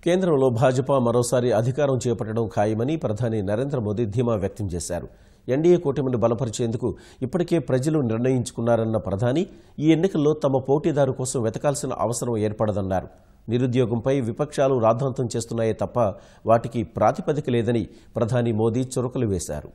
కేంద్రంలో భాజపా మరోసారి అధికారం చేపట్టడం ఖాయమని ప్రధాని నరేంద్ర మోదీ ధీమా వ్యక్తం చేశారు. ఎన్డీఏ కూటమిని బలపరిచేందుకు ఇప్పటికే ప్రజలు నిర్ణయించుకున్నారన్న ప్రధాని ఈ ఎన్నికల్లో తమ పోటీదారు కోసం వెతకాల్సిన అవసరం ఏర్పడదన్నారు. నిరుద్యోగంపై విపక్షాలు రాద్ధాంతం చేస్తున్నాయే తప్ప వాటికి ప్రాతిపదిక లేదని ప్రధాని మోదీ చురకలు వేశారు.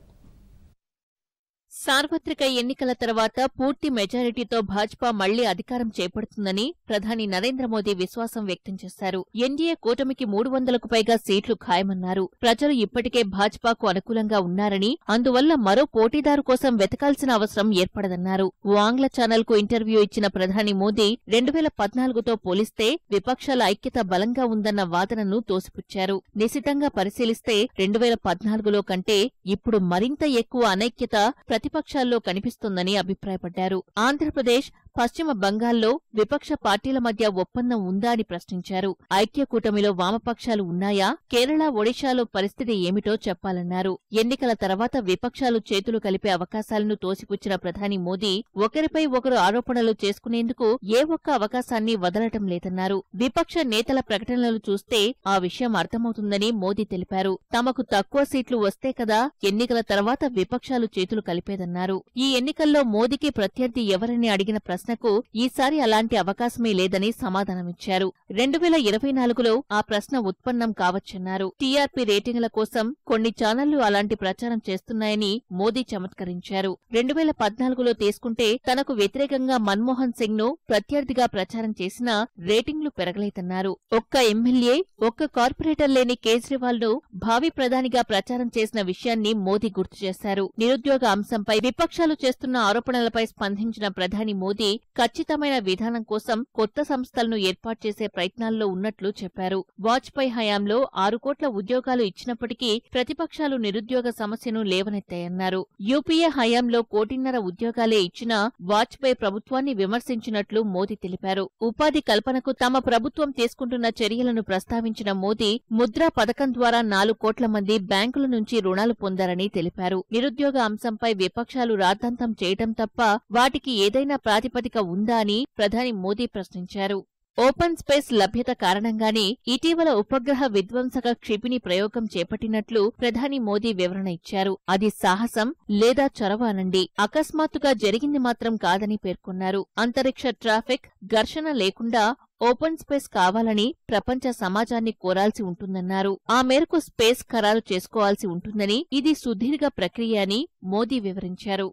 సార్వత్రిక ఎన్నికల తర్వాత పూర్తి మెజారిటీతో భాజపా మళ్లీ అధికారం చేపడుతుందని ప్రధాని నరేంద్ర మోదీ విశ్వాసం వ్యక్తం చేశారు. ఎన్డీఏ కూటమికి 300కు పైగా సీట్లు ఖాయమన్నారు. ప్రజలు ఇప్పటికే భాజపాకు అనుకూలంగా ఉన్నారని, అందువల్ల మరో పోటీదారు కోసం వెతకాల్సిన అవసరం ఏర్పడదన్నారు. ఓ ఆంగ్ల ఛానల్కు ఇంటర్వ్యూ ఇచ్చిన ప్రధాని మోదీ 2014తో పోలిస్తే విపక్షాల ఐక్యత బలంగా ఉందన్న వాదనను తోసిపుచ్చారు. నిశితంగా పరిశీలిస్తే 2014లో కంటే ఇప్పుడు మరింత ఎక్కువ అనైక్యత ప్రతిపక్షాల్లో కనిపిస్తోందని అభిప్రాయపడ్డారు. ఆంధ్రప్రదేశ్, పశ్చిమ బంగాల్లో విపక్ష పార్టీల మధ్య ఒప్పందం ఉందా అని ప్రశ్నించారు. ఐక్య కూటమిలో వామపక్షాలు ఉన్నాయా? కేరళ, ఒడిశాలో పరిస్థితి ఏమిటో చెప్పాలన్నారు. ఎన్నికల తర్వాత విపక్షాలు చేతులు కలిపే అవకాశాలను తోసిపుచ్చిన ప్రధాని మోదీ ఒకరిపై ఒకరు ఆరోపణలు చేసుకునేందుకు ఏ ఒక్క అవకాశాన్ని వదలటం లేదన్నారు. విపక్ష నేతల ప్రకటనలు చూస్తే ఆ విషయం అర్థమవుతుందని మోదీ తెలిపారు. తమకు తక్కువ సీట్లు వస్తే కదా ఎన్నికల తర్వాత విపక్షాలు చేతులు కలిపేదన్నారు. ఈ ఎన్నికల్లో మోదీకి ప్రత్యర్థి ఎవరని అడిగిన ప్రశ్నకు ఈసారి అలాంటి అవకాశమే లేదని సమాధానమిచ్చారు. 2024లో ఆ ప్రశ్న ఉత్పన్నం కావచ్చన్నారు. టీఆర్పీ రేటింగుల కోసం కొన్ని ఛానళ్లు అలాంటి ప్రచారం చేస్తున్నాయని మోదీ చమత్కరించారు. 2014లో తీసుకుంటే తనకు వ్యతిరేకంగా మన్మోహన్ సింగ్ ను ప్రత్యర్థిగా ప్రచారం చేసినా రేటింగ్లు పెరగలేదన్నారు. ఒక్క ఎమ్మెల్యే, ఒక్క కార్పొరేటర్ లేని కేజ్రీవాల్ ను భావి ప్రధానిగా ప్రచారం చేసిన విషయాన్ని మోదీ గుర్తు చేశారు. నిరుద్యోగ అంశంపై విపక్షాలు చేస్తున్న ఆరోపణలపై స్పందించిన ప్రధాని మోదీ ఖచ్చితమైన విధానం కోసం కొత్త సంస్థలను ఏర్పాటు చేసే ప్రయత్నాల్లో ఉన్నట్లు చెప్పారు. వాజ్పేయి హయాంలో 6 కోట్ల ఉద్యోగాలు ఇచ్చినప్పటికీ ప్రతిపక్షాలు నిరుద్యోగ సమస్యను లేవనెత్తాయన్నారు. యూపీఏ హయాంలో 1.5 కోటి ఉద్యోగాలే ఇచ్చినా వాజ్పేయి ప్రభుత్వాన్ని విమర్శించినట్లు మోదీ తెలిపారు. ఉపాధి కల్పనకు తమ ప్రభుత్వం తీసుకుంటున్న చర్యలను ప్రస్తావించిన మోదీ ముద్రా పథకం ద్వారా 4 కోట్ల మంది బ్యాంకుల నుంచి రుణాలు పొందారని తెలిపారు. నిరుద్యోగ అంశంపై విపక్షాలు రాద్ధాంతం చేయటం తప్ప వాటికి ఏదైనా ప్రాతిపదిక ఉందా అని ప్రధాని మోదీ ప్రశ్నించారు. ఓపెన్ స్పేస్ లభ్యత కారణంగానే ఇటీవల ఉపగ్రహ విధ్వంసక క్షిపణి ప్రయోగం చేపట్టినట్లు ప్రధాని మోదీ వివరణ ఇచ్చారు. అది సాహసం లేదా చొరవ అనండి, అకస్మాత్తుగా జరిగింది మాత్రం కాదని పేర్కొన్నారు. అంతరిక్ష ట్రాఫిక్, ఘర్షణ లేకుండా ఓపెన్ స్పేస్ కావాలని ప్రపంచ సమాజాన్ని కోరాల్సి ఉంటుందన్నారు. ఆ మేరకు స్పేస్ ఖరారు చేసుకోవాల్సి ఉంటుందని, ఇది సుదీర్ఘ ప్రక్రియ అని మోదీ వివరించారు.